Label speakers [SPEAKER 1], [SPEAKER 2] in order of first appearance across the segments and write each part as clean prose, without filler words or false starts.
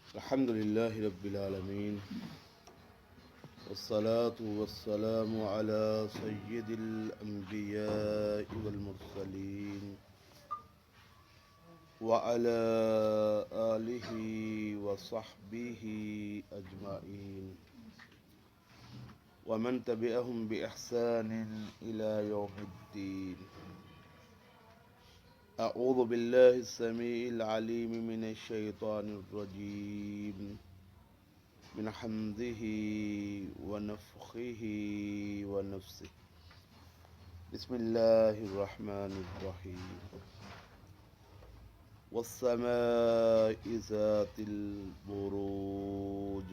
[SPEAKER 1] الحمد لله رب العالمين والصلاة والسلام على سيد الأنبياء والمرسلين وعلى آله وصحبه أجمعين ومن تبعهم بإحسان إلى يوم الدين. أعوذ بالله السميع العليم من الشيطان الرجيم من حمده ونفخه ونفسه. بسم الله الرحمن الرحيم. والسماء ذات البروج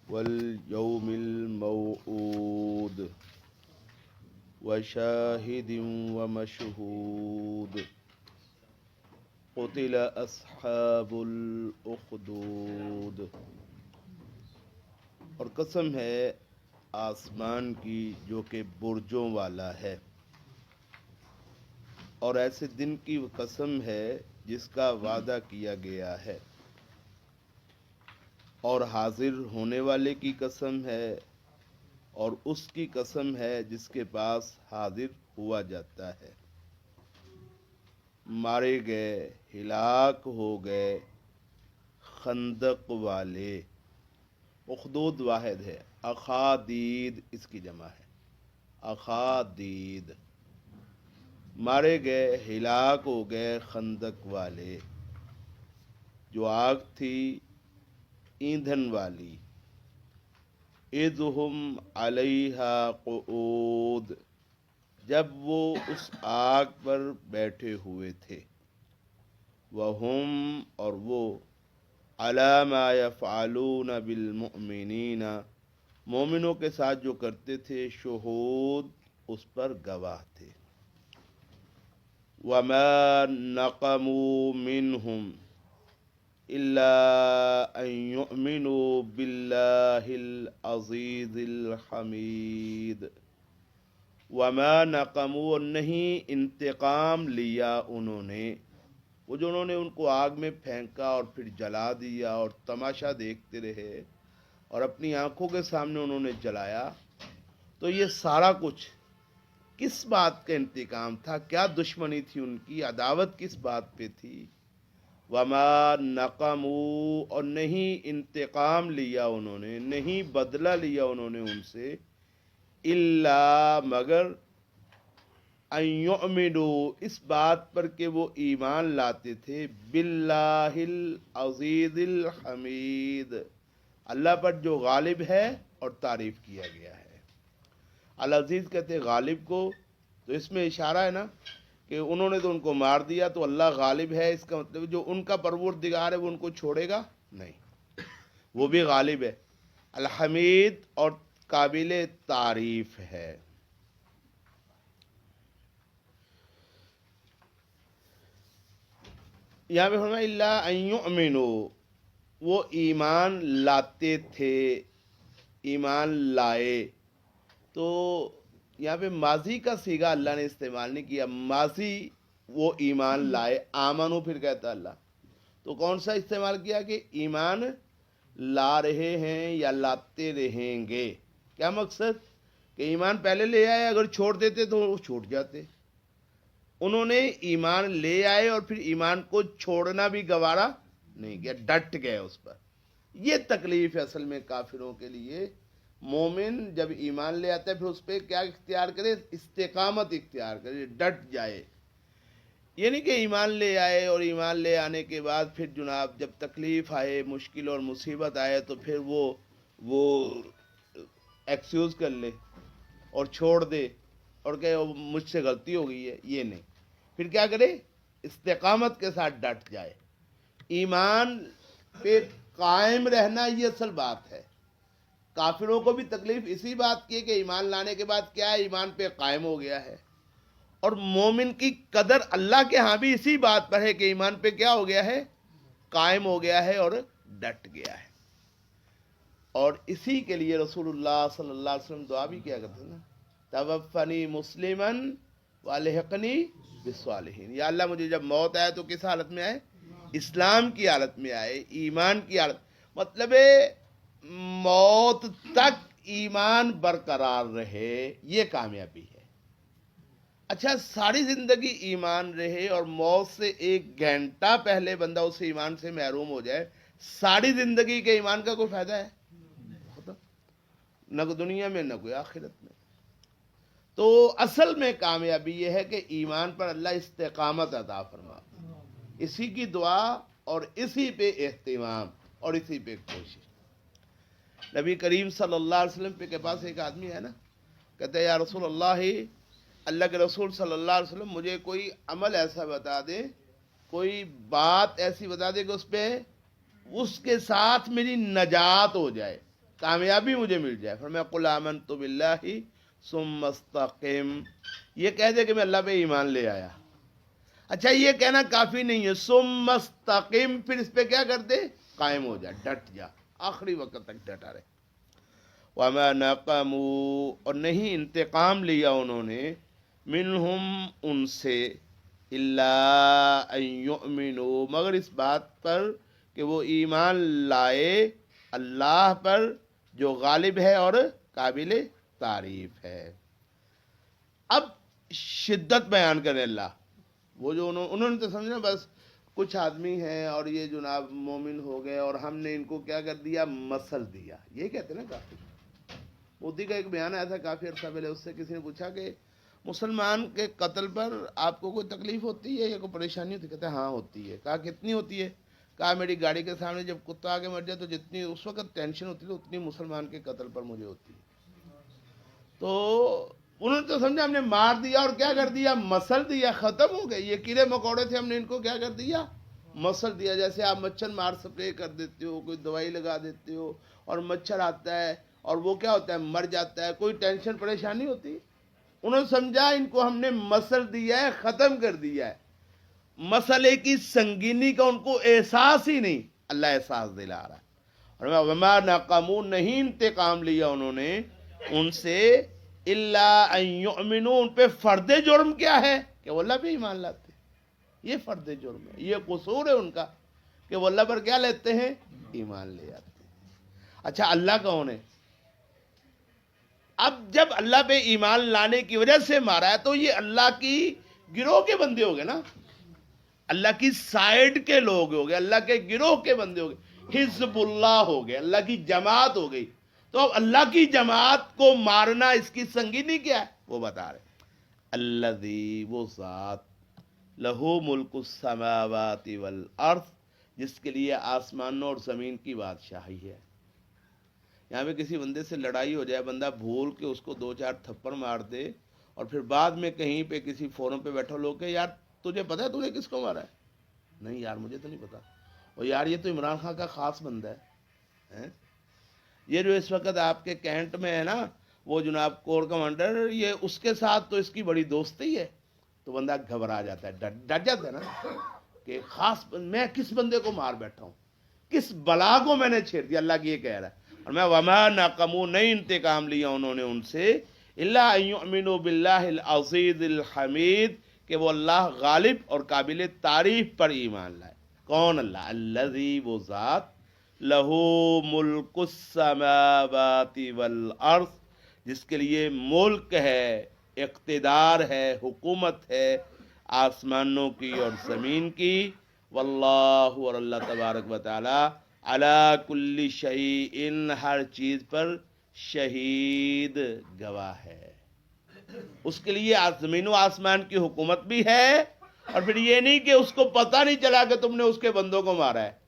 [SPEAKER 1] واليوم الموعود وشاهد ومشهود قتل اصحاب الاخدود. اور قسم ہے آسمان کی جو کہ برجوں والا ہے، اور ایسے دن کی قسم ہے جس کا وعدہ کیا گیا ہے، اور حاضر ہونے والے کی قسم ہے، اور اس کی قسم ہے جس کے پاس حاضر ہوا جاتا ہے. مارے گئے، ہلاک ہو گئے خندق والے. اخدود واحد ہے، اخادید اس کی جمع ہے، اخادید. مارے گئے، ہلاک ہو گئے خندق والے، جو آگ تھی ایندھن والی. اذ ہم علیہا قعود، جب وہ اس آگ پر بیٹھے ہوئے تھے. وہم، اور وہ، علی ما یفعلون بالمؤمنین، مومنوں کے ساتھ جو کرتے تھے، شہود، اس پر گواہ تھے. وما نقموا منہم الا ان یؤمنوا باللہ العزیز الحمید. وما نقموا، نہیں انتقام لیا انہوں نے، وہ جو انہوں نے ان کو آگ میں پھینکا اور پھر جلا دیا اور تماشا دیکھتے رہے اور اپنی آنکھوں کے سامنے انہوں نے جلایا، تو یہ سارا کچھ کس بات کا انتقام تھا؟ کیا دشمنی تھی ان کی؟ عداوت کس بات پہ تھی؟ وما نقموا، اور نہیں انتقام لیا انہوں نے، نہیں بدلہ لیا انہوں نے ان سے، الا مگر، ان یؤمنوا اس بات پر کہ وہ ایمان لاتے تھے، باللہ العزیز الحمید، اللہ پر جو غالب ہے اور تعریف کیا گیا ہے. العزیز کہتے ہیں غالب کو، تو اس میں اشارہ ہے نا کہ انہوں نے تو ان کو مار دیا، تو اللہ غالب ہے، اس کا مطلب جو ان کا پروردگار ہے وہ ان کو چھوڑے گا نہیں، وہ بھی غالب ہے. الحمید، اور قابل تعریف ہے. یہاں پہ فرمایا الا ان یؤمنوا، وہ ایمان لاتے تھے، ایمان لائے. تو یہاں پہ ماضی کا صیغہ اللہ نے استعمال نہیں کیا، ماضی وہ ایمان لائے، آمنو پھر کہتا اللہ. تو کون سا استعمال کیا کہ ایمان لا رہے ہیں یا لاتے رہیں گے؟ کیا مقصد؟ کہ ایمان پہلے لے آئے، اگر چھوڑ دیتے تو وہ چھوٹ جاتے. انہوں نے ایمان لے آئے اور پھر ایمان کو چھوڑنا بھی گوارا نہیں کیا، ڈٹ گئے اس پر. یہ تکلیف ہے اصل میں کافروں کے لیے. مومن جب ایمان لے آتا ہے پھر اس پہ کیا اختیار کرے؟ استقامت اختیار کرے، ڈٹ جائے. یہ نہیں کہ ایمان لے آئے اور ایمان لے آنے کے بعد پھر جناب جب تکلیف آئے، مشکل اور مصیبت آئے تو پھر وہ ایکسکیوز کر لے اور چھوڑ دے اور کہ مجھ سے غلطی ہو گئی ہے. یہ نہیں، پھر کیا کرے؟ استقامت کے ساتھ ڈٹ جائے. ایمان پہ قائم رہنا یہ اصل بات ہے. کافروں کو بھی تکلیف اسی بات کی ہے کہ ایمان لانے کے بعد کیا ہے؟ ایمان پہ قائم ہو گیا ہے. اور مومن کی قدر اللہ کے ہاں بھی اسی بات پر ہے کہ ایمان پہ کیا ہو گیا ہے؟ قائم ہو گیا ہے اور ڈٹ گیا ہے. اور اسی کے لیے رسول اللہ صلی اللہ علیہ وسلم دعا بھی کیا کرتے ہیں نا، توفنی مسلمن والحقنی بالصالحین. یا اللہ مجھے جب موت آئے تو کس حالت میں آئے؟ اسلام کی حالت میں آئے، ایمان کی حالت، مطلب موت تک ایمان برقرار رہے، یہ کامیابی ہے۔ اچھا، ساری زندگی ایمان رہے اور موت سے 1 گھنٹہ پہلے بندہ اس ایمان سے محروم ہو جائے، ساری زندگی کے ایمان کا کوئی فائدہ ہے؟ نہ دنیا میں نہ کوئی آخرت میں۔ تو اصل میں کامیابی یہ ہے کہ ایمان پر اللہ استقامت عطا فرما، اسی کی دعا اور اسی پہ اہتمام اور اسی پہ کوشش۔ نبی کریم صلی اللہ علیہ وسلم کے پاس ایک آدمی ہے نا، کہتے ہیں یا رسول اللہ کے رسول صلی اللہ علیہ وسلم مجھے کوئی عمل ایسا بتا دے، کوئی بات ایسی بتا دے کہ اس کے ساتھ میری نجات ہو جائے، کامیابی مجھے مل جائے۔ فرمایا قل آمنت باللہ ثم استقم، یہ کہہ دے کہ میں اللہ پہ ایمان لے آیا۔ اچھا، یہ کہنا کافی نہیں ہے، ثم استقم، پھر اس پہ کیا کر دے؟ قائم ہو جا، ڈٹ جا، آخری وقت تک ڈٹا رہے۔ وما نقموا، اور نہیں انتقام لیا انہوں نے، منہم، ان سے، الا ان یؤمنوا، مگر اس بات پر کہ وہ ایمان لائے اللہ پر جو غالب ہے اور قابل تعریف ہے۔ اب شدت بیان کریں اللہ، وہ جو انہوں نے تو سمجھنا بس کچھ آدمی ہیں اور یہ جناب مومن ہو گئے اور ہم نے ان کو کیا کر دیا؟ مثل دیا، یہ کہتے ہیں نا۔ کافی مودی کا ایک بیان آیا تھا کافی عرصہ پہلے، اس سے کسی نے پوچھا کہ مسلمان کے قتل پر آپ کو کوئی تکلیف ہوتی ہے یا کوئی پریشانی ہوتی ہے؟ کہتے ہیں ہاں ہوتی ہے۔ کہا کتنی ہوتی ہے؟ کہا میری گاڑی کے سامنے جب کتا آگے مر جائے تو جتنی اس وقت ٹینشن ہوتی ہے اتنی مسلمان کے قتل پر مجھے ہوتی ہے۔ تو انہوں نے تو سمجھا ہم نے مار دیا اور کیا کر دیا؟ مسل دیا، ختم ہو گئے۔ یہ کیڑے مکوڑے تھے، ہم نے ان کو کیا کر دیا؟ مسل دیا۔ جیسے آپ مچھر مار سپرے کر دیتے ہو، کوئی دوائی لگا دیتے ہو اور مچھر آتا ہے اور وہ کیا ہوتا ہے؟ مر جاتا ہے، کوئی ٹینشن پریشانی ہوتی۔ انہوں نے سمجھا ان کو ہم نے مسل دیا ہے، ختم کر دیا ہے۔ مسئلے کی سنگینی کا ان کو احساس ہی نہیں، اللہ احساس دلا رہا ہے۔ اور وما نقموا، نہیں انتقام لیا انہوں نے ان سے، الا ان یؤمنوا، ان پہ فرد جرم کیا ہے؟ کہ وہ اللہ پہ ایمان لاتے ہیں۔ یہ فرد جرم ہے، یہ قصور ہے ان کا کہ وہ اللہ پر کیا لیتے ہیں؟ ایمان لے آتے ہیں۔ اچھا، اللہ کون ہے؟ اب جب اللہ پہ ایمان لانے کی وجہ سے مارا ہے تو یہ اللہ کی گروہ کے بندے ہو گئے نا، اللہ کی سائیڈ کے لوگ ہو گئے، اللہ کے گروہ کے بندے ہو گئے، حزب اللہ ہو گئے، اللہ کی جماعت ہو گئی۔ تو اب اللہ کی جماعت کو مارنا، اس کی سنگینی کیا ہے وہ بتا رہے۔ الذی، وہ ذات، لہو ملک السماوات والارض، جس کے لیے آسمانوں اور زمین کی بادشاہی ہے۔ یہاں پہ کسی بندے سے لڑائی ہو جائے، بندہ بھول کے اس کو 2-4 تھپڑ مار دے اور پھر بعد میں کہیں پہ کسی فورم پہ بیٹھا لوگ کہ یار تجھے پتا ہے تو نے کس کو مارا ہے؟ نہیں یار مجھے تو نہیں پتا۔ اور یار یہ تو عمران خان کا خاص بندہ ہے۔ یہ جو اس وقت آپ کے کینٹ میں ہے نا وہ جناب کور کمانڈر، یہ اس کے ساتھ تو اس کی بڑی دوستی ہے۔ تو بندہ گھبرا جاتا ہے، ڈر جاتا ہے نا کہ خاص میں کس بندے کو مار بیٹھا ہوں، کس بلا کو میں نے چھیڑ دیا۔ اللہ کی یہ کہہ رہا ہے۔ اور میں وما نقموا، نہیں انتقام لیا انہوں نے ان سے، الا ان یؤمنوا باللہ العزیز الحمید، کہ وہ اللہ غالب اور قابل تعریف پر ایمان لائے۔ کون اللہ؟ الذی، وہ ذات، لہو ملک السماوات والارض، جس کے لیے ملک ہے، اقتدار ہے، حکومت ہے آسمانوں کی اور زمین کی، واللہ، اور اللہ تبارک و تعالی، علی کل شیء، ہر چیز پر، شہید، گواہ ہے۔ اس کے لیے زمین و آسمان کی حکومت بھی ہے، اور پھر یہ نہیں کہ اس کو پتہ نہیں چلا کہ تم نے اس کے بندوں کو مارا ہے،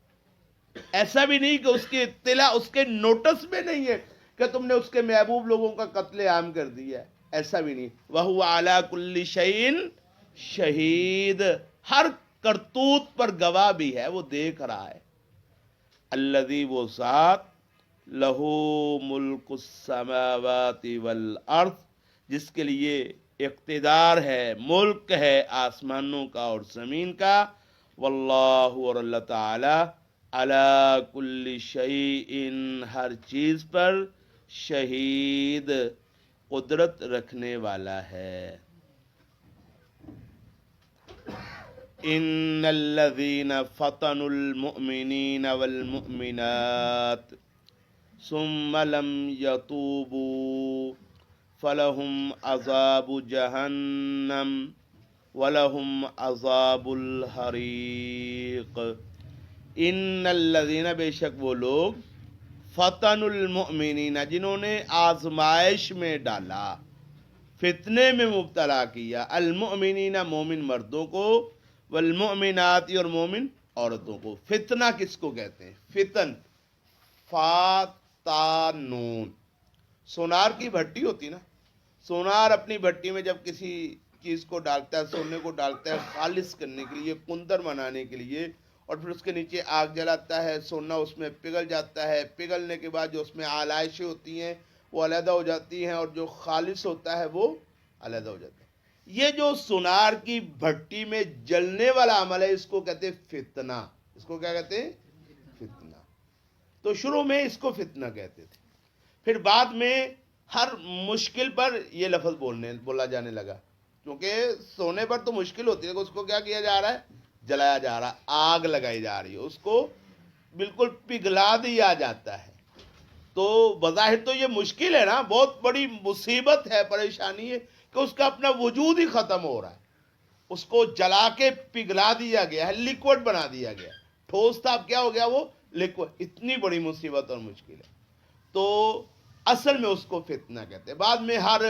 [SPEAKER 1] ایسا بھی نہیں کہ اس کی اطلاع اس کے نوٹس میں نہیں ہے کہ تم نے اس کے محبوب لوگوں کا قتل عام کر دیا ہے، ایسا بھی نہیں۔ وَهُوَ عَلَى كُلِّ شَيْءٍ شہید، ہر کرتوت پر گواہ بھی ہے، وہ دیکھ رہا ہے۔ الذی، وہ ذات، لہو ملک السماوات والارض، جس کے لیے اقتدار ہے، ملک ہے آسمانوں کا اور زمین کا، واللہ، اور اللہ تعالی، علی کل شیء، ہر چیز پر، شہید، قدرت رکھنے والا ہے۔ ان الذین فتنوا المؤمنین والمؤمنات ثم لم یتوبوا فلهم عذاب جہنم ولهم عذاب الحریق۔ ان الذین، بے شک وہ لوگ، فتن المؤمنین، جنہوں نے آزمائش میں ڈالا، فتنے میں مبتلا کیا، المؤمنین مومن مردوں کو، والمؤمنات اور مومن عورتوں کو۔ فتنہ کس کو کہتے ہیں؟ فتن، فا تا نون۔ سونار کی بھٹی ہوتی نا، سونار اپنی بھٹی میں جب کسی چیز کو ڈالتا ہے، سونے کو ڈالتا ہے خالص کرنے کے لیے، کندر بنانے کے لیے، اور پھر اس کے نیچے آگ جلاتا ہے، سونا اس میں پگھل جاتا ہے، پگھلنے کے بعد جو اس میں آلائشیں ہوتی ہیں وہ علیحدہ ہو جاتی ہیں، اور جو خالص ہوتا ہے وہ علیحدہ ہو جاتا ہے۔ یہ جو سونار کی بھٹی میں جلنے والا عمل ہے، اس کو کہتے ہیں فتنہ۔ اس کو کیا کہتے ہیں؟ فتنہ۔ تو شروع میں اس کو فتنہ کہتے تھے، پھر بعد میں ہر مشکل پر یہ لفظ بولا جانے لگا، کیونکہ سونے پر تو مشکل ہوتی ہے، اس کو کیا کیا جا رہا ہے؟ جلایا جا رہا ہے، آگ لگائی جا رہی ہے، اس کو بالکل پگھلا دیا جاتا ہے۔ تو بظاہر تو یہ مشکل ہے نا، بہت بڑی مصیبت ہے، پریشانی ہے کہ اس کا اپنا وجود ہی ختم ہو رہا ہے، اس کو جلا کے پگھلا دیا گیا ہے، لیکوڈ بنا دیا گیا، ٹھوس تھا، اب کیا ہو گیا؟ وہ لیکوڈ۔ اتنی بڑی مصیبت اور مشکل ہے، تو اصل میں اس کو فتنہ کہتے ہیں۔ بعد میں ہر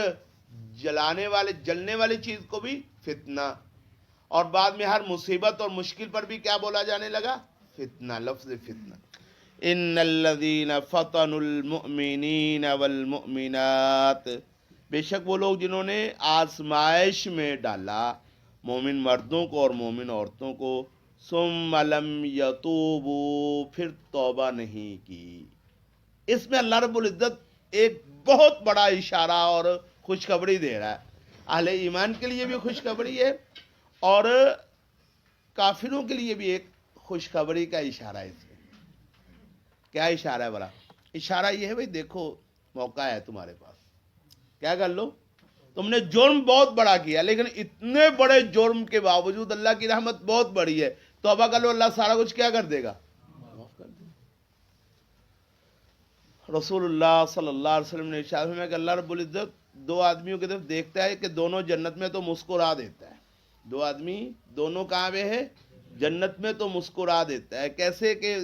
[SPEAKER 1] جلنے والی چیز کو بھی فتنہ، اور بعد میں ہر مصیبت اور مشکل پر بھی کیا بولا جانے لگا؟ فتنہ، لفظ فتنہ۔ ان الذین فتنوا المؤمنین والمؤمنات، بے شک وہ لوگ جنہوں نے آزمائش میں ڈالا مومن مردوں کو اور مومن عورتوں کو، ثم لم یتوبوا، پھر توبہ نہیں کی۔ اس میں اللہ رب العزت ایک بہت بڑا اشارہ اور خوشخبری دے رہا ہے، اہل ایمان کے لیے بھی خوشخبری ہے، اور کافروں کے لیے بھی ایک خوشخبری کا اشارہ ہے۔ اس میں کیا اشارہ ہے؟ بڑا اشارہ یہ ہے، بھائی دیکھو موقع ہے تمہارے پاس، کیا کر لو؟ تم نے جرم بہت بڑا کیا، لیکن اتنے بڑے جرم کے باوجود اللہ کی رحمت بہت بڑی ہے، توبہ کر لو، اللہ سارا کچھ کیا کر دے گا؟ معاف کر دے گا۔ رسول اللہ صلی اللہ علیہ وسلم نے ارشاد فرمایا کہ اللہ رب العزت دو آدمیوں کی طرف دیکھتا ہے کہ دونوں جنت میں تو مسکرا دیتا ہے۔ دو آدمی، دونوں کہاں پہ ہے؟ جنت میں، تو مسکرا دیتا ہے۔ کیسے کہ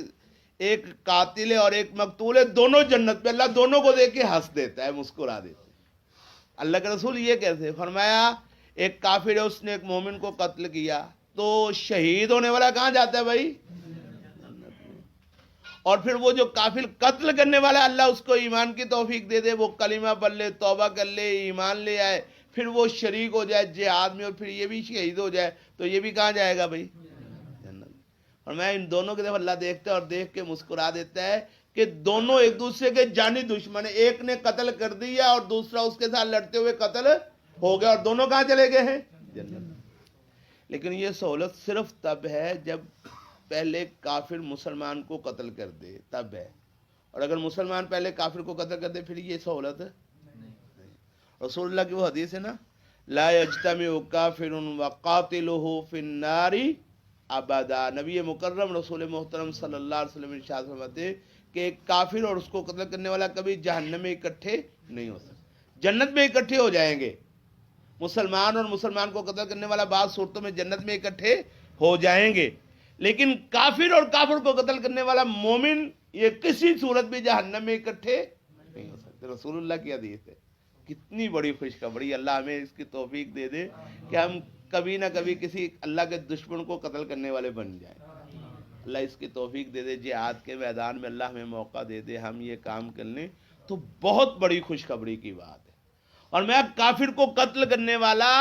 [SPEAKER 1] ایک قاتل ہے اور ایک مقتول ہے، دونوں جنت میں، اللہ دونوں کو دیکھ کے ہنس دیتا ہے، مسکرا دیتا ہے۔ اللہ کے رسول یہ کیسے؟ فرمایا ایک کافر ہے، اس نے ایک مومن کو قتل کیا، تو شہید ہونے والا کہاں جاتا ہے بھائی؟ اور پھر وہ جو کافر قتل کرنے والا، اللہ اس کو ایمان کی توفیق دے دے، وہ کلمہ پڑھ لے، توبہ کر لے، ایمان لے آئے، پھر وہ شریک ہو جائے جہاد میں، اور پھر یہ بھی شہید ہو جائے، تو یہ بھی کہاں جائے گا بھائی؟ جنت۔ اور میں ان دونوں کی طرف اللہ دیکھتا ہے اور دیکھ کے مسکرا دیتا ہے کہ دونوں ایک دوسرے کے جانی دشمن ہیں، ایک نے قتل کر دیا اور دوسرا اس کے ساتھ لڑتے ہوئے قتل ہو گیا، اور دونوں کہاں چلے گئے ہیں؟ جنت۔ لیکن یہ سہولت صرف تب ہے جب پہلے کافر مسلمان کو قتل کر دے، تب ہے، اور اگر مسلمان پہلے کافر کو قتل کر دے پھر یہ سہولت ہے نہیں۔ رسول اللہ کی وہ حدیث ہے نا، لا یجتمع کافر وقاتلہ فی النار ابدا۔ نبی مکرم رسول محترم صلی اللہ علیہ وسلم ارشاد فرماتے ہیں کہ ایک کافر اور اس کو قتل کرنے والا کبھی جہنم میں اکٹھے نہیں ہو سکتے، جنت میں اکٹھے ہو جائیں گے۔ مسلمان اور مسلمان کو قتل کرنے والا بعض صورتوں میں جنت میں اکٹھے ہو جائیں گے، لیکن کافر اور کافر کو قتل کرنے والا مومن یہ کسی صورت بھی جہنم میں اکٹھے نہیں ہو سکتے۔ رسول اللہ کی حدیث ہے۔ کتنی بڑی خوشخبری، اللہ ہمیں اس کی توفیق دے دے کہ ہم کبھی نہ کبھی کسی اللہ کے دشمن کو قتل کرنے والے بن جائیں۔ اللہ اس کی توفیق دے دے، جہاد کے میدان میں اللہ ہمیں موقع دے دے، ہم یہ کام کر لیں، تو بہت بڑی خوشخبری کی بات ہے۔ اور میں کافر کو قتل کرنے والا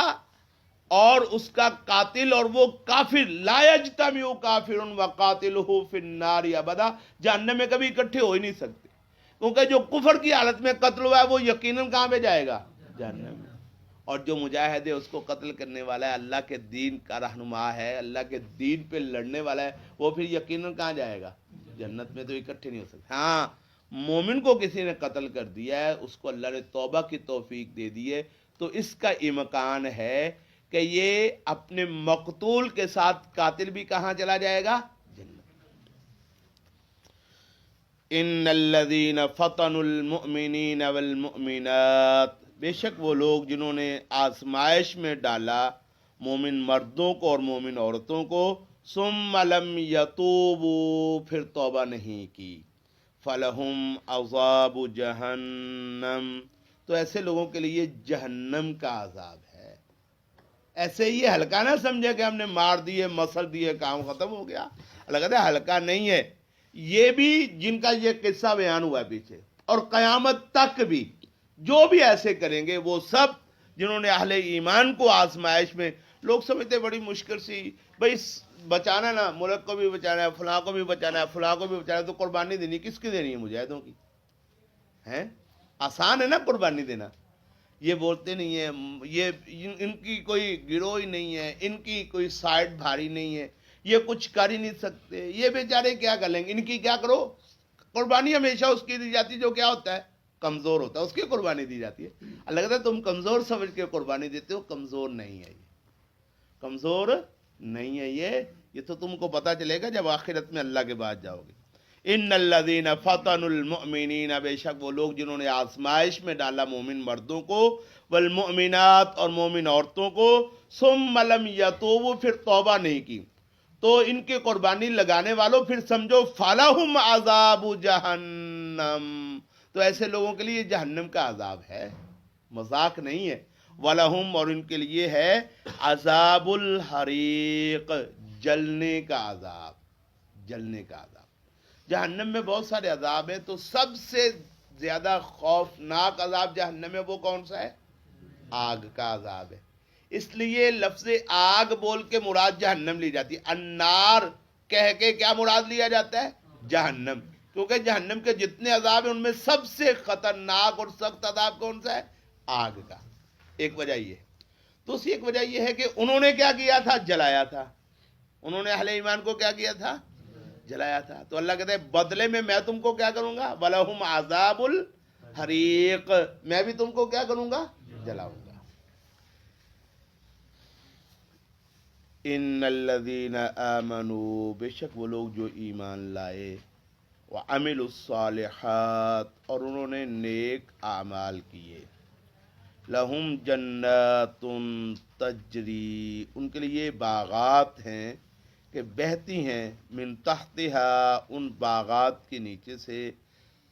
[SPEAKER 1] اور اس کا قاتل اور وہ کافر، لا یجتمع کافر وقاتلہ فی النار ابدا، جہنم میں کبھی اکٹھے ہو ہی نہیں سکتے، کیونکہ جو کفر کی حالت میں قتل ہوا ہے وہ یقیناً کہاں پہ جائے گا؟ جہنم میں۔ اور جو مجاہد ہے، اس کو قتل کرنے والا ہے، اللہ کے دین کا رہنما ہے، اللہ کے دین پہ لڑنے والا ہے، وہ پھر یقیناً کہاں جائے گا؟ جنت میں۔ تو اکٹھے نہیں ہو سکتے۔ ہاں، مومن کو کسی نے قتل کر دیا ہے، اس کو اللہ نے توبہ کی توفیق دے دی ہے، تو اس کا امکان ہے کہ یہ اپنے مقتول کے ساتھ قاتل بھی کہاں چلا جائے گا؟ جنت۔ ان الذین فتنوا المؤمنین والمؤمنات، بے شک وہ لوگ جنہوں نے آزمائش میں ڈالا مومن مردوں کو اور مومن عورتوں کو، ثم لم یتوبوا، پھر توبہ نہیں کی، فلہم عذاب جہنم، تو ایسے لوگوں کے لیے جہنم کا عذاب ہے۔ ایسے یہ ہلکا نہ سمجھے کہ ہم نے مار دیے، مسل دیے، کام ختم ہو گیا۔ اللہ کہتا ہے ہلکا نہیں ہے، یہ بھی جن کا یہ قصہ بیان ہوا ہے پیچھے، اور قیامت تک بھی جو بھی ایسے کریں گے وہ سب جنہوں نے اہل ایمان کو آزمائش میں، لوگ سمجھتے بڑی مشکل سی، بھائی بچانا نا، ملک کو بھی بچانا ہے، فلاں کو بھی بچانا ہے، فلاں کو بھی بچانا ہے، تو قربانی دینی کس کی دینی ہے؟ مجاہدوں کی ہیں؟ آسان ہے نا قربانی دینا؟ یہ بولتے نہیں ہیں، یہ ان کی کوئی گروہ ہی نہیں ہے، ان کی کوئی سائڈ بھاری نہیں ہے، یہ کچھ کر ہی نہیں سکتے، یہ بیچارے کیا کر لیں گے، ان کی کیا کرو؟ قربانی ہمیشہ اس کی دی جاتی جو کیا ہوتا ہے؟ کمزور ہوتا ہے، اس کی قربانی دی جاتی ہے۔ اللہ کہتا ہے تم کمزور سمجھ کے قربانی دیتے ہو، کمزور نہیں ہے یہ، کمزور نہیں ہے یہ تو تم کو پتا چلے گا جب آخرت میں اللہ کے بعد جاؤ گے۔ ان الذین فتنوا المؤمنین، بے شک وہ لوگ جنہوں نے آزمائش میں ڈالا مومن مردوں کو، والمؤمنات اور مومن عورتوں کو، ثم لم یتوبوا، پھر توبہ نہیں کی، تو ان کے قربانی لگانے والوں پھر سمجھو فلہم عذاب جہنم، تو ایسے لوگوں کے لیے جہنم کا عذاب ہے، مذاق نہیں ہے۔ وَلَهُمْ، اور ان کے لیے ہے عذاب الحریق، جلنے کا عذاب، جلنے کا عذاب۔ جہنم میں بہت سارے عذاب ہیں، تو سب سے زیادہ خوفناک عذاب جہنم میں وہ کون سا ہے؟ آگ کا عذاب ہے۔ اس لیے لفظ آگ بول کے مراد جہنم لی جاتی ہے، النار کہہ کے کیا مراد لیا جاتا ہے؟ جہنم، کیونکہ جہنم کے جتنے عذاب ہیں ان میں سب سے خطرناک اور سخت عذاب کون سا ہے؟ آگ کا۔ ایک وجہ یہ ہے۔ دوسری ایک وجہ یہ ہے کہ انہوں نے کیا کیا تھا؟ جلایا تھا، انہوں نے اہل ایمان کو کیا کیا تھا؟ جلایا تھا۔ تو اللہ کہتا ہے بدلے میں تم کو کیا کروں گا؟ وَلَهُمْ عَذَابُ الْحَرِيقِ، میں بھی تم کو کیا کروں گا؟ جلاؤں گا۔ ان الذین آمنوا، بے شک وہ لوگ جو ایمان لائے، وعملوا الصالحات، اور انہوں نے نیک اعمال کیے، لہم جنات تجری، ان کے لیے باغات ہیں کہ بہتی ہیں، من تحتہا، ان باغات کے نیچے سے،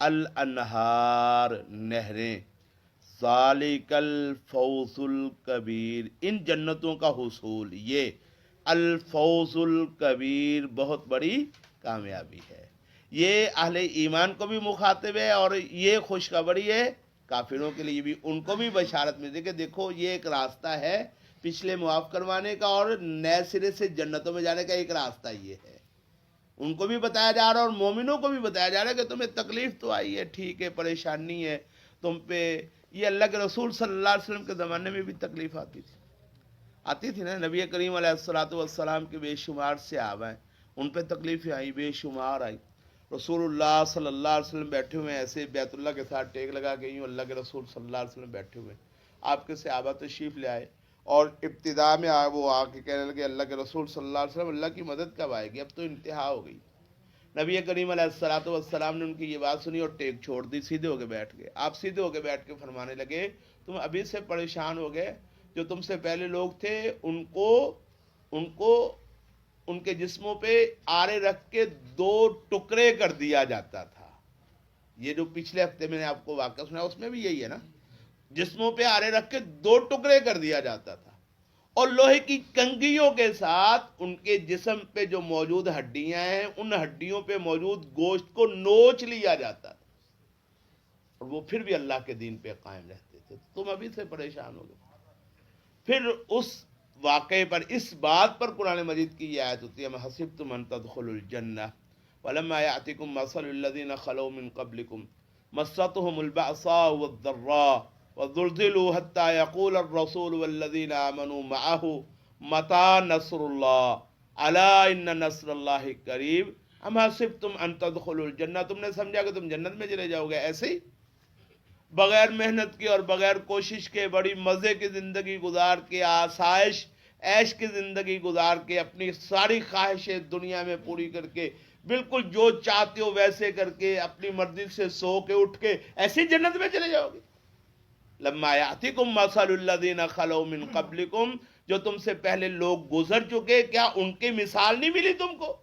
[SPEAKER 1] الانہار، نہریں، ذالک الفوز الکبیر، ان جنتوں کا حصول یہ الفوز الکبیر، بہت بڑی کامیابی ہے۔ یہ اہل ایمان کو بھی مخاطب ہے، اور یہ خوشخبری ہے کافروں کے لیے بھی، ان کو بھی بشارت ملتی ہے کہ دیکھو یہ ایک راستہ ہے پچھلے معاف کروانے کا، اور نئے سرے سے جنتوں میں جانے کا ایک راستہ یہ ہے۔ ان کو بھی بتایا جا رہا ہے اور مومنوں کو بھی بتایا جا رہا ہے کہ تمہیں تکلیف تو آئی ہے، ٹھیک ہے، پریشانی ہے تم پہ، یہ اللہ کے رسول صلی اللہ علیہ وسلم کے زمانے میں بھی تکلیف آتی تھی نا، نبی کریم علیہ السلام کے بے شمار صحابہ ہیں، ان پہ تکلیفیں آئی، بے شمار آئی۔ رسول اللہ صلی اللہ علیہ وسلم بیٹھے ہوئے ہیں ایسے بیت اللہ کے ساتھ ٹیک لگا کے، یوں اللہ کے رسول صلی اللہ علیہ وسلم بیٹھے ہوئے ہیں، آپ کے صحابہ تشریف لے آئے، اور ابتدا میں وہ آ کے کہنے لگے اللہ کے رسول صلی اللہ علیہ وسلم اللہ کی مدد کب آئے گی، اب تو انتہا ہو گئی۔ نبی کریم علیہ السلام نے ان کی یہ بات سنی اور ٹیک چھوڑ دی، سیدھے ہو کے بیٹھ گئے۔ آپ سیدھے ہو کے بیٹھ کے فرمانے لگے تم ابھی سے پریشان ہو گئے، جو تم سے پہلے لوگ تھے ان کو ان کے جسموں پہ آرے رکھ کے 2 ٹکڑے کر دیا جاتا تھا۔ یہ جو پچھلے ہفتے میں نے آپ کو واقعہ سنا اس میں بھی یہی ہے نا، جسموں پہ آرے رکھ کے 2 ٹکڑے کر دیا جاتا تھا، اور لوہے کی کنگھیوں کے ساتھ ان کے جسم پہ جو موجود ہڈیاں ہیں ان ہڈیوں پہ موجود گوشت کو نوچ لیا جاتا تھا، اور وہ پھر بھی اللہ کے دین پہ قائم رہتے تھے۔ تم ابھی سے پریشان ہو گئے۔ پھر اس واقعے پر، اس بات پر قرآن مجید کی یہ آیت ہوتی ہے حسبتم ان تدخلوا الجنہ ولما یأتکم مثل الذین خلوا من قبلکم مستهم البأساء والضراء وزلزلوا حتى يقول الرسول والذین آمنوا معه متى نصر اللہ الا ان نصر اللہ قریب ام حسبتم ان تدخلوا الجنہ، تم نے سمجھا کہ تم جنت میں چلے جاؤ گے؟ ایسے ہی بغیر محنت کے اور بغیر کوشش کے بڑی مزے کی زندگی گزار کے، آسائش عیش کی زندگی گزار کے، اپنی ساری خواہشیں دنیا میں پوری کر کے، بالکل جو چاہتے ہو ویسے کر کے، اپنی مرضی سے سو کے اٹھ کے ایسی جنت میں چلے جاؤ گے؟ لما یاتکم مثل الذین خلو من قبلکم، جو تم سے پہلے لوگ گزر چکے، کیا ان کی مثال نہیں ملی تم کو؟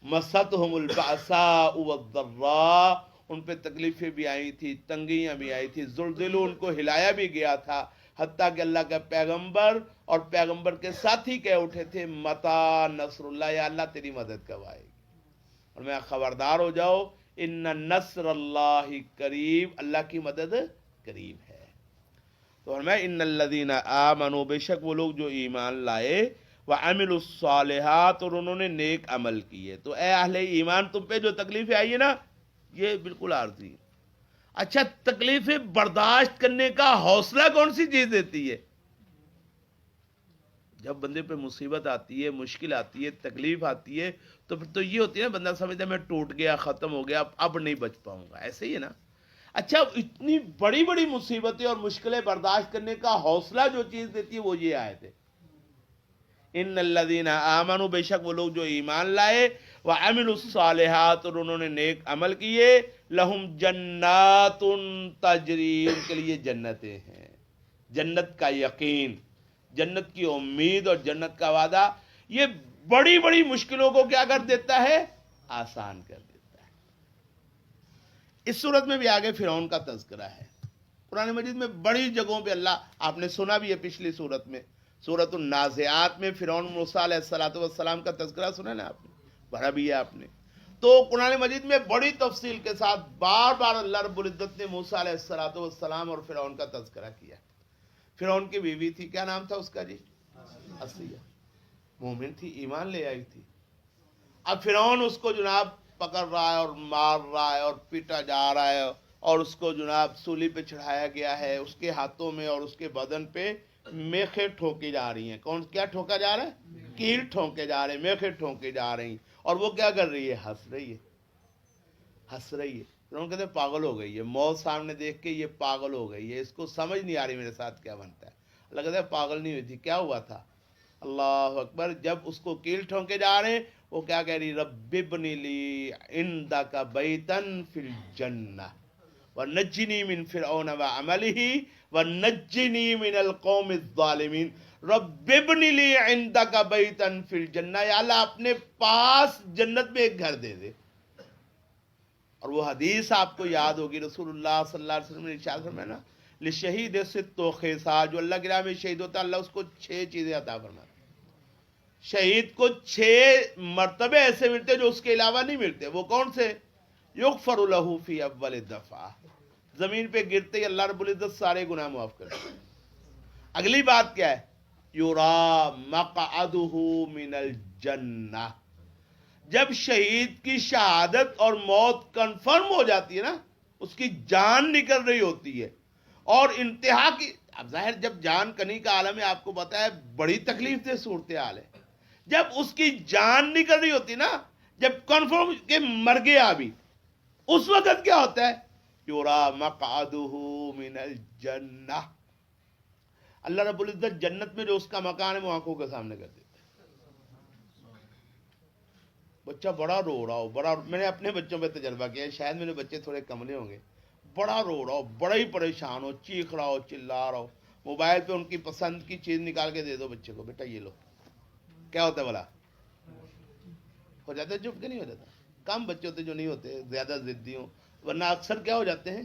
[SPEAKER 1] مستہم البأساء والضراء، ان پہ تکلیفیں بھی آئی تھی، تنگیاں بھی آئی تھی، زلزلوں، ان کو ہلایا بھی گیا تھا، حتیٰ کہ اللہ کا پیغمبر اور پیغمبر کے ساتھی کہہ اٹھے تھے متا نصر اللہ، یا اللہ تیری مدد کب آئے گی؟ اور میں خبردار ہو جاؤ، ان نصر اللہ قریب، اللہ کی مدد قریب ہے۔ تو فرمایا ان الذین آمنوا، بے شک وہ لوگ جو ایمان لائے، وعملوا الصالحات، اور انہوں نے نیک عمل کیے۔ تو اے اہل ایمان، تم پہ جو تکلیفیں آئی ہے نا، یہ بالکل عارضی ہے۔ اچھا، تکلیفیں برداشت کرنے کا حوصلہ کون سی چیز دیتی ہے؟ جب بندے پہ مصیبت آتی ہے، مشکل آتی ہے، تکلیف آتی ہے، تو پھر تو یہ ہوتی ہے نا، بندہ سمجھتا ہے میں ٹوٹ گیا، ختم ہو گیا، اب نہیں بچ پاؤں گا، ایسے ہی ہے نا۔ اچھا، اتنی بڑی بڑی مصیبتیں اور مشکلیں برداشت کرنے کا حوصلہ جو چیز دیتی ہے وہ یہ آیت ہے، ان الذین آمنوا، بے شک وہ لوگ جو ایمان لائے، وعملوا الصالحات، اور انہوں نے نیک عمل کیے، لہم جنات تجری، ان کے لیے جنتیں ہیں، جنت کا یقین، جنت کی امید اور جنت کا وعدہ، یہ بڑی بڑی مشکلوں کو کیا کر دیتا ہے؟ آسان کر دیتا ہے۔ اس صورت میں بھی آگے فرعون کا تذکرہ ہے۔ قرآن مجید میں بڑی جگہوں پہ اللہ، آپ نے سنا بھی ہے پچھلی صورت میں، سورۃ النازعات میں فرعون موسیٰ علیہ السلام کا تذکرہ سنا نا آپ نے، پڑھا بھی ہے آپ نے۔ تو قرآن مجید میں بڑی تفصیل کے ساتھ بار بار اللہ رب العزت نے موسیٰ علیہ السلام اور فرعون کا تذکرہ کیا۔ فرعون کی بیوی تھی، کیا نام تھا اس کا جی؟ عصیہ، مومن تھی، ایمان لے آئی تھی۔ اب فرعون اس کو جناب پکڑ رہا ہے اور مار رہا ہے اور پیٹا جا رہا ہے، اور اس کو جناب سولی پہ چڑھایا گیا ہے، اس کے ہاتھوں میں اور اس کے بدن پہ میخیں ٹھوکی جا رہی ہیں۔ کون کیا ٹھوکا جا رہا ہے؟ کیل ٹھونکے جا رہے ہیں، میخیں ٹھونکی جا رہی ہیں، اور وہ کیا کر رہی ہے؟ ہنس رہی ہے، ہنس رہی ہے۔ فرعون کہتے ہیں پاگل ہو گئی ہے، موت سامنے دیکھ کے یہ پاگل ہو گئی ہے، اس کو سمجھ نہیں آ رہی میرے ساتھ کیا بنتا ہے۔ اللہ کہتا ہے پاگل نہیں ہوئی تھی، کیا ہوا تھا؟ اللہ اکبر، جب اس کو کیل ٹھونکے جا رہے ہیں، وہ کیا کہہ رہی؟ رب ابن لی عندک بیتا فی الجنہ ونجنی من فرعون وعملہ ونجنی من القوم الظالمین۔ رب ابن لی عندک بیتا فی الجنہ، یا اللہ اپنے پاس جنت میں ایک گھر دے دے۔ اور وہ حدیث آپ کو یاد ہوگی، رسول اللہ صلی اللہ علیہ وسلم نے ارشاد فرمایا نا، لشہید ست خصال، جو اللہ کی راہ میں شہید ہوتا ہے اللہ اس کو 6 چیزیں عطا فرماتا ہے۔ شہید کو 6 مرتبے ایسے ملتے جو اس کے علاوہ نہیں ملتے۔ وہ کون سے؟ یغفر لہ فی اول دفعہ، زمین پہ گرتے ہی اللہ رب العزت سارے گناہ معاف کرتے ہیں۔ اگلی بات کیا ہے؟ یرا مقعدہ من الجنہ، جب شہید کی شہادت اور موت کنفرم ہو جاتی ہے نا، اس کی جان نکل رہی ہوتی ہے، اور انتہا کی، اب ظاہر جب جان کنی کا عالم ہے، آپ کو پتا ہے بڑی تکلیف دہ صورتحال ہے، جب اس کی جان نکل رہی ہوتی نا، جب کنفرم کہ مر گیا ابھی، اس وقت کیا ہوتا ہے؟ یرا مقعدہ من الجنہ، اللہ رب العزت جنت میں جو اس کا مکان ہے وہ آنکھوں کے سامنے کر دیتا ہے۔ بچہ بڑا رو رہا ہو، بڑا، میں نے اپنے بچوں پہ تجربہ کیا ہے، شاید میرے بچے تھوڑے کملے ہوں گے، بڑا رو رہا ہو، بڑا ہی پریشان ہو، چیخ رہا ہو، چلا رہا ہو، موبائل پہ ان کی پسند کی چیز نکال کے دے دو بچے کو، بیٹا یہ لو، کیا ہوتا ہے بولا؟ ہو جاتا ہے چپ کے نہیں ہو جاتا؟ کم بچے ہوتے جو نہیں ہوتے زیادہ ضدی ہوں، ورنہ اکثر کیا ہو جاتے ہیں؟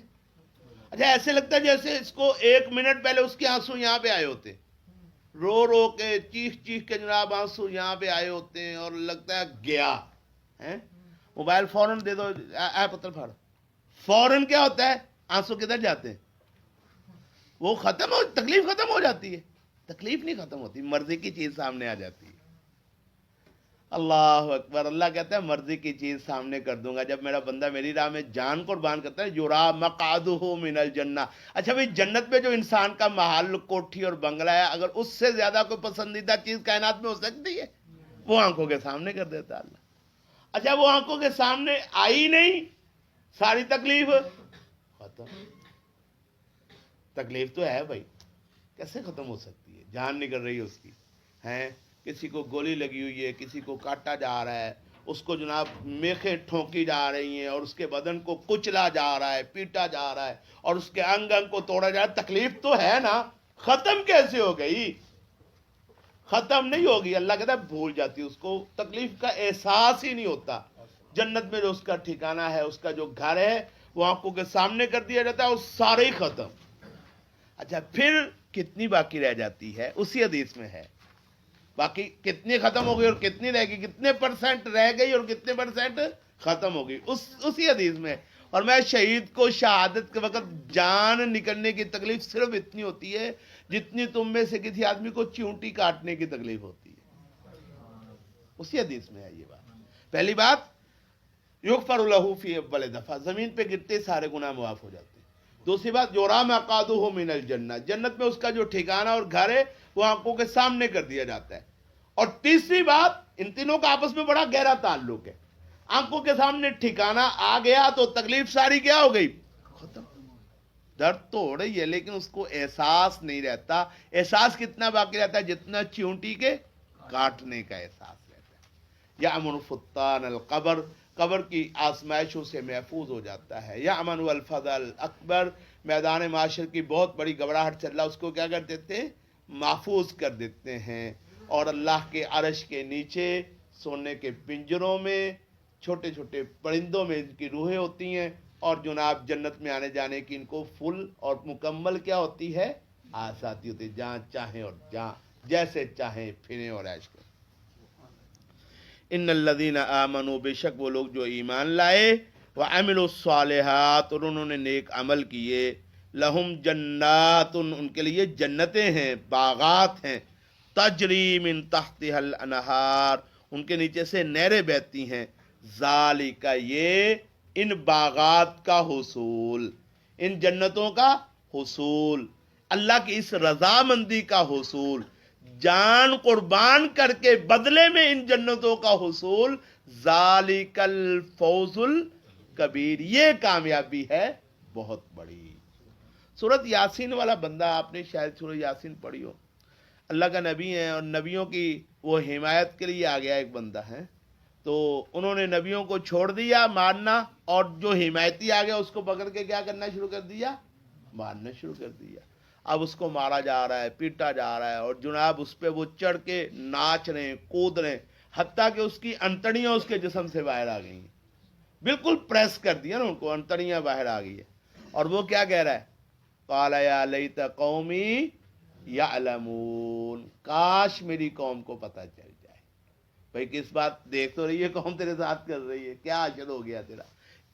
[SPEAKER 1] اچھا، ایسے لگتا ہے جیسے اس کو 1 منٹ پہلے اس کے آنسو یہاں پہ آئے ہوتے، رو رو کے چیخ چیخ کے جناب آنسو یہاں پہ آئے ہوتے ہیں، اور لگتا ہے گیا ہے۔ موبائل فوراً دے دو، اے پتر پھاڑ، فوراً کیا ہوتا ہے؟ آنسو کدھر جاتے ہیں؟ وہ ختم ہو، تکلیف ختم ہو جاتی ہے؟ تکلیف نہیں ختم ہوتی، مرضی کی چیز سامنے آ جاتی ہے۔ اللہ اکبر، اللہ کہتا ہے مرضی کی چیز سامنے کر دوں گا جب میرا بندہ میری راہ میں جان قربان کرتا ہے۔ یرا مقعدہ من الجنہ، اچھا بھئی جنت میں جو انسان کا محل، کوٹھی اور بنگلہ ہے، اگر اس سے زیادہ کوئی پسندیدہ چیز کائنات میں ہو سکتی ہے؟ وہ آنکھوں کے سامنے کر دیتا اللہ۔ اچھا، وہ آنکھوں کے سامنے آئی نہیں، ساری تکلیف ختم۔ تکلیف تو ہے بھائی، کیسے ختم ہو سکتی ہے؟ جان نکل رہی ہے اس کی، ہیں کسی کو گولی لگی ہوئی ہے، کسی کو کاٹا جا رہا ہے، اس کو جناب میخیں ٹھونکی جا رہی ہیں، اور اس کے بدن کو کچلا جا رہا ہے، پیٹا جا رہا ہے، اور اس کے انگ انگ کو توڑا جا رہا ہے، تکلیف تو ہے نا، ختم کیسے ہو گئی؟ ختم نہیں ہوگی، اللہ کہتا ہے بھول جاتی، اس کو تکلیف کا احساس ہی نہیں ہوتا۔ جنت میں جو اس کا ٹھکانہ ہے، اس کا جو گھر ہے، وہ آنکھوں کے سامنے کر دیا جاتا ہے، وہ سارے ہی ختم۔ اچھا پھر کتنی باقی رہ جاتی ہے؟ اسی حدیث میں ہے، باقی کتنی ختم ہو گئی اور کتنی رہ گئی، کتنے پرسنٹ رہ گئی اور کتنے پرسنٹ ختم ہو گئی، اسی حدیث میں۔ اور میں شہید کو شہادت کے وقت جان نکلنے کی تکلیف صرف اتنی ہوتی ہے جتنی تم میں سے کسی آدمی کو چیونٹی کاٹنے کی تکلیف ہوتی ہے، اسی حدیث میں ہے یہ بات۔ پہلی بات، یغفر لہ فی اول دفعہ، زمین پہ گرتے سارے گناہ معاف ہو جاتے ہیں۔ دوسری بات، یرا مقعدہ من الجنہ، جنت میں اس کا جو ٹھکانہ اور گھر ہے وہ آنکھوں کے سامنے کر دیا جاتا ہے۔ اور تیسری بات، ان تینوں کا آپس میں بڑا گہرا تعلق ہے۔ آنکھوں کے سامنے ٹھکانہ آ گیا تو تکلیف ساری کیا ہو گئی؟ ختم۔ درد تو ہو رہی ہے لیکن اس کو احساس نہیں رہتا۔ احساس کتنا باقی رہتا ہے؟ جتنا چیونٹی کے کاٹنے کا احساس رہتا ہے۔ یأمن فتان القبر، قبر کی آزمائشوں سے محفوظ ہو جاتا ہے۔ یأمن الفزع الاکبر، میدان معاشر کی بہت بڑی گھبراہٹ چل رہا، اس کو کیا کر دیتے ہیں؟ محفوظ کر دیتے ہیں۔ اور اللہ کے عرش کے نیچے سونے کے پنجروں میں چھوٹے چھوٹے پرندوں میں ان کی روحیں ہوتی ہیں، اور جناب جنت میں آنے جانے کی ان کو فل اور مکمل کیا ہوتی ہے؟ آزادی ہوتی ہے، جہاں چاہیں اور جہاں جیسے چاہیں پھریں اور عیش کریں۔ ان الذین آمنوا، بے شک وہ لوگ جو ایمان لائے، وعملوا الصالحات، اور انہوں نے نیک عمل کیے، لہم جنات، ان کے لیے جنتیں ہیں، باغات ہیں، تجری من تحتها الانہار، ان کے نیچے سے نہریں بہتی ہیں، ذالک، یہ ان باغات کا حصول، ان جنتوں کا حصول، اللہ کی اس رضامندی کا حصول، جان قربان کر کے بدلے میں ان جنتوں کا حصول، ذالک الفوز الکبیر، یہ کامیابی ہے بہت بڑی۔ سورۃ یاسین والا بندہ، آپ نے شاید سورۃ یاسین پڑھی ہو، اللہ کا نبی ہے اور نبیوں کی وہ حمایت کے لیے آ گیا ایک بندہ ہے، تو انہوں نے نبیوں کو چھوڑ دیا مارنا، اور جو حمایتی آ گیا اس کو پکڑ کے کیا کرنا شروع کر دیا؟ مارنا شروع کر دیا۔ اب اس کو مارا جا رہا ہے، پیٹا جا رہا ہے، اور جناب اس پہ وہ چڑھ کے ناچ رہے ہیں، کود رہے ہیں، حتیٰ کہ اس کی انتڑیاں اس کے جسم سے باہر آ گئی ہیں، بالکل پریس کر دیا نا ان کو، انتڑیاں باہر آ گئی ہے۔ اور وہ کیا کہہ رہا ہے؟ قال یا لیت قومی یعلمون، کاش میری قوم کو پتہ چل جائے۔ بھائی کس بات؟ دیکھ تو رہی ہے قوم تیرے ساتھ کر رہی ہے، کیا حشر ہو گیا تیرا،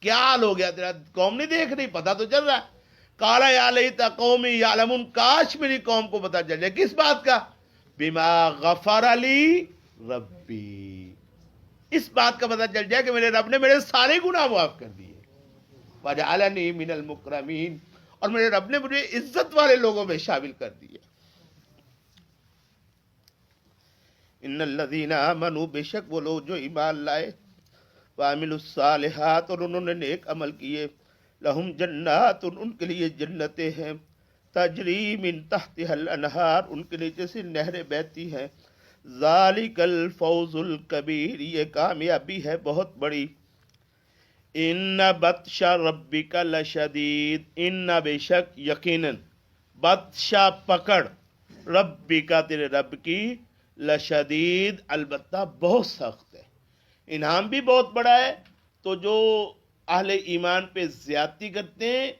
[SPEAKER 1] کیا حال ہو گیا تیرا، قوم نہیں دیکھ رہی، پتہ تو چل رہا ہے۔ قال یا لیت قومی یعلمون، کاش میری قوم کو پتہ چل جائے، کس بات کا؟ بما غفر لی ربی، اس بات کا پتہ چل جائے کہ میرے رب نے میرے سارے گناہ معاف کر دیے، وجعلنی من المکرمین، اور میرے رب نے مجھے عزت والے لوگوں میں شامل کر دیا۔ ان الذین آمنوا، بے شک وہ لوگ جو ایمان لائے، وعملوا الصالحات، اور انہوں نے نیک عمل کیے، لہم جنات، ان کے لیے جنتیں ہیں، تجری من تحتها الانہار، ان کے نیچے سے نہریں بہتی ہیں، ذالک الفوز الکبیر، یہ کامیابی ہے بہت بڑی۔ ان بطش ربک لشدید، ان بے شک یقیناً، بطشا پکڑ، ربک تیرے رب کی، لشدید البتہ بہت سخت ہے۔ انعام بھی بہت بڑا ہے، تو جو اہل ایمان پہ زیادتی کرتے ہیں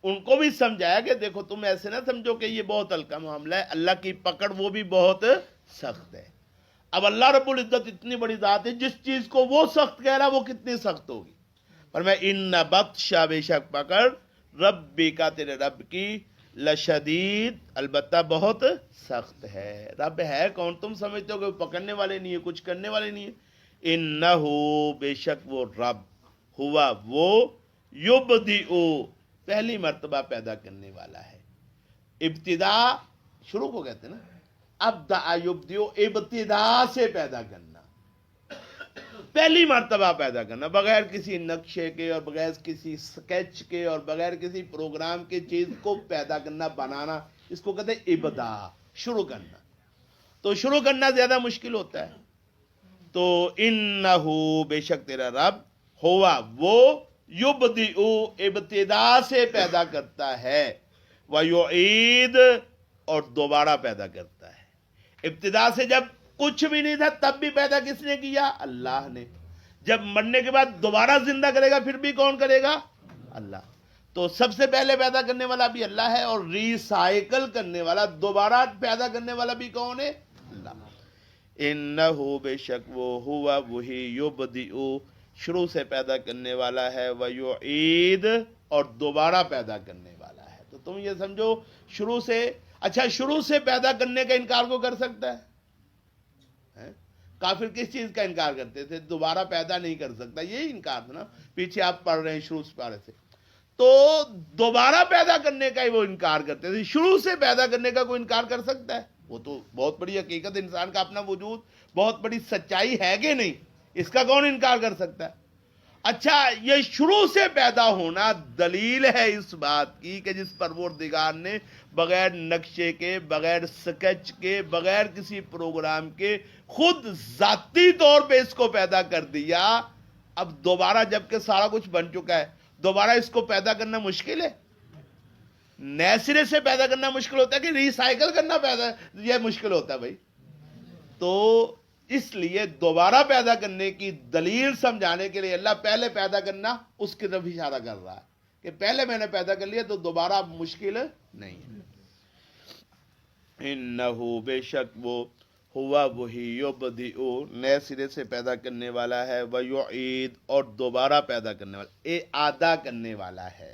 [SPEAKER 1] ان کو بھی سمجھایا کہ دیکھو تم ایسے نہ سمجھو کہ یہ بہت ہلکا معاملہ ہے، اللہ کی پکڑ وہ بھی بہت سخت ہے۔ اب اللہ رب العزت اتنی بڑی ذات ہے، جس چیز کو وہ سخت کہہ رہا وہ کتنی سخت ہوگی۔ پر میں ان بطشا، بے شک پکڑ، ربی کا تیرے رب کی، لشدید البتہ بہت سخت ہے۔ رب ہے کون؟ تم سمجھتے ہو کہ وہ پکڑنے والے نہیں ہے، کچھ کرنے والے نہیں ہے۔ انہو، بے شک وہ رب، ہوا وہ، یبدئ، پہلی مرتبہ پیدا کرنے والا ہے۔ ابتدا شروع کو کہتے ہیں نا، ابدع یبدئ، ابتدا سے پیدا کرنا۔ پہلی مرتبہ پیدا کرنا، بغیر کسی نقشے کے اور بغیر کسی سکیچ کے اور بغیر کسی پروگرام کے چیز کو پیدا کرنا، بنانا، اس کو کہتے ہیں ابدا، شروع کرنا. تو شروع کرنا زیادہ مشکل ہوتا ہے. تو انہو بے شک تیرا رب، ہوا وہ، یبدئ ابتدا سے پیدا کرتا ہے، ویعید اور دوبارہ پیدا کرتا ہے. ابتدا سے جب کچھ بھی نہیں تھا تب بھی پیدا کس نے کیا؟ اللہ نے. جب مرنے کے بعد دوبارہ زندہ کرے گا پھر بھی کون کرے گا؟ اللہ. تو سب سے پہلے پیدا کرنے والا بھی اللہ ہے، اور ریسائیکل کرنے والا، دوبارہ پیدا کرنے والا بھی کون ہے؟ اللہ. انہو بے شک وہ، ہوا وہی، یبدئ شروع سے پیدا کرنے والا ہے، ویعید اور دوبارہ پیدا کرنے والا ہے. تو تم یہ سمجھو شروع سے، اچھا شروع سے پیدا کرنے کا انکار کو کر سکتا ہے؟ کافر کس چیز کا انکار کرتے تھے؟ دوبارہ پیدا نہیں کر سکتا، یہی انکار تھا نا. پیچھے آپ پڑھ رہے ہیں شروع سے پارے سے. تو دوبارہ پیدا کرنے کا ہی وہ انکار کرتے تھے. شروع سے پیدا کرنے کا کوئی انکار کر سکتا ہے؟ وہ تو بہت بڑی حقیقت، انسان کا اپنا وجود بہت بڑی سچائی ہے کہ نہیں، اس کا کون انکار کر سکتا ہے؟ اچھا یہ شروع سے پیدا ہونا دلیل ہے اس بات کی کہ جس پروردگار نے بغیر نقشے کے، بغیر سکیچ کے، بغیر کسی پروگرام کے خود ذاتی طور پہ اس کو پیدا کر دیا. اب دوبارہ جبکہ سارا کچھ بن چکا ہے، دوبارہ اس کو پیدا کرنا مشکل ہے. نئے سرے سے پیدا کرنا مشکل ہوتا ہے کہ ریسائیکل کرنا پیدا، یہ مشکل ہوتا ہے بھائی. تو اس لیے دوبارہ پیدا کرنے کی دلیل سمجھانے کے لیے اللہ پہلے پیدا کرنا اس کی طرف اشارہ کر رہا ہے کہ پہلے میں نے پیدا کر لیا تو دوبارہ مشکل نہیں ہے. انہو بے شک وہ، ہوا وہی، یبدئ نئے سرے سے پیدا کرنے والا ہے، ویعید اور دوبارہ پیدا کرنے والا، اعادہ کرنے والا ہے.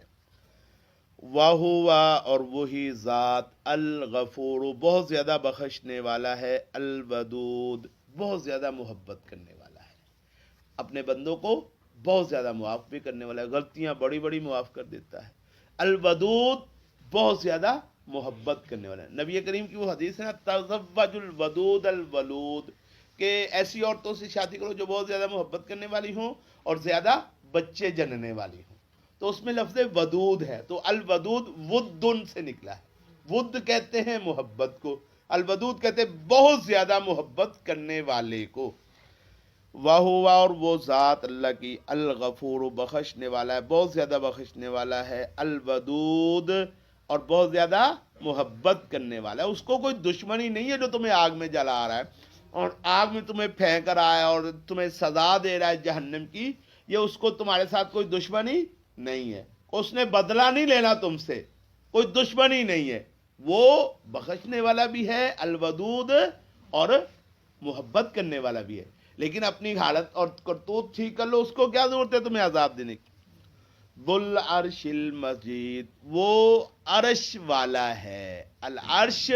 [SPEAKER 1] وَهُوَ اور وہی ذات، الغفور بہت زیادہ بخشنے والا ہے، الودود بہت زیادہ محبت کرنے والا ہے. اپنے بندوں کو بہت زیادہ معاف بھی کرنے والا ہے، غلطیاں بڑی بڑی معاف کر دیتا ہے. الودود بہت زیادہ محبت کرنے والا ہے. نبی کریم کی وہ حدیث ہے نا، تزوج الودود الولود، کہ ایسی عورتوں سے شادی کرو جو بہت زیادہ محبت کرنے والی ہوں اور زیادہ بچے جننے والی ہوں. تو اس میں لفظ ودود ہے، تو الودود ودن سے نکلا ہے. ود کہتے ہیں محبت کو، الودود کہتے ہیں بہت زیادہ محبت کرنے والے کو. وَهُوَ اور وہ ذات اللہ کی، الغفور بخشنے والا ہے، بہت زیادہ بخشنے والا ہے، الودود اور بہت زیادہ محبت کرنے والا ہے. اس کو کوئی دشمنی نہیں ہے جو تمہیں آگ میں جلا رہا ہے اور آگ میں تمہیں پھینک رہا ہے اور تمہیں سزا دے رہا ہے جہنم کی. یہ اس کو تمہارے ساتھ کوئی دشمنی نہیں ہے، اس نے بدلہ نہیں لینا تم سے، کوئی دشمنی نہیں ہے. وہ بخشنے والا بھی ہے، الودود اور محبت کرنے والا بھی ہے. لیکن اپنی حالت اور کرتوت ٹھیک کر لو، اس کو کیا ضرورت ہے تمہیں عذاب دینے کی. ذُوالْ عَرْشِ الْمَجِيدُ وہ عرش والا ہے، العرش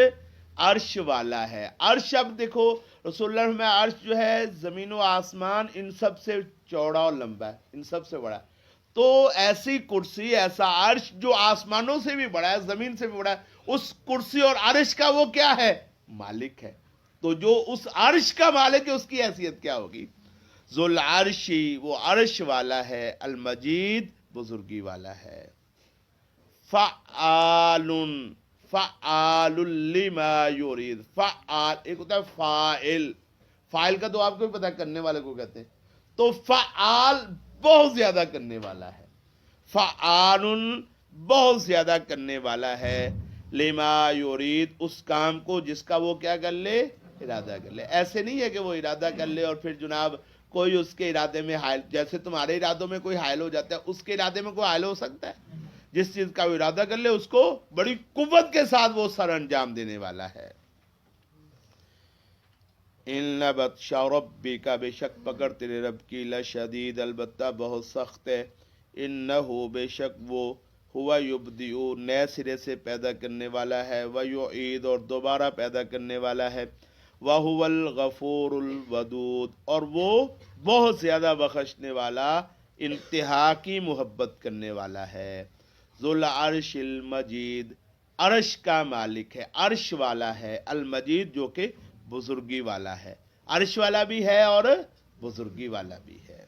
[SPEAKER 1] عرش والا ہے. عرش اب دیکھو رسول اللہ میں عرش جو ہے زمین و آسمان ان سب سے چوڑا اور لمبا ہے، ان سب سے بڑا ہے. تو ایسی کرسی، ایسا عرش جو آسمانوں سے بھی بڑا ہے، زمین سے بھی بڑا ہے، اس کرسی اور عرش کا وہ کیا ہے؟ مالک ہے. تو جو اس عرش کا مالک ہے اس کی حیثیت کیا ہوگی؟ ذو العرش وہ عرش والا ہے، المجید بزرگی والا ہے. فعال فعال لما یرید، فعال ایک ہوتا ہے فاعل، فاعل کا تو آپ کو بھی پتا کرنے والے کو کہتے ہیں. تو فعال بہت زیادہ کرنے والا ہے، فعال بہت زیادہ کرنے والا ہے، لما یرید اس کام کو جس کا وہ کیا کر لے؟ ارادہ کر لے. ایسے نہیں ہے کہ وہ ارادہ کر لے اور پھر جناب کوئی اس کے ارادے میں حائل، جیسے تمہارے ارادوں میں کوئی حائل ہو جاتا ہے، اس کے ارادے میں کوئی حائل ہو سکتا ہے؟ جس چیز کا وہ ارادہ کر لے اس کو بڑی قوت کے ساتھ وہ سر انجام دینے والا ہے. ان بطش ربک بے شک پکڑ تیرے رب کی، لشدید البتہ بہت سخت ہے. انہ بے شک وہ، ہوا یبدئ نئے سرے سے پیدا کرنے والا ہے، ویعید اور دوبارہ پیدا کرنے والا ہے، وَهُوَ الْغَفُورُ الْوَدُودُ اور وہ بہت زیادہ بخشنے والا، انتہا کی محبت کرنے والا ہے. ذو العرش المجید عرش کا مالک ہے، عرش والا ہے، المجید جو کہ بزرگی والا ہے. عرش والا بھی ہے اور بزرگی والا بھی ہے.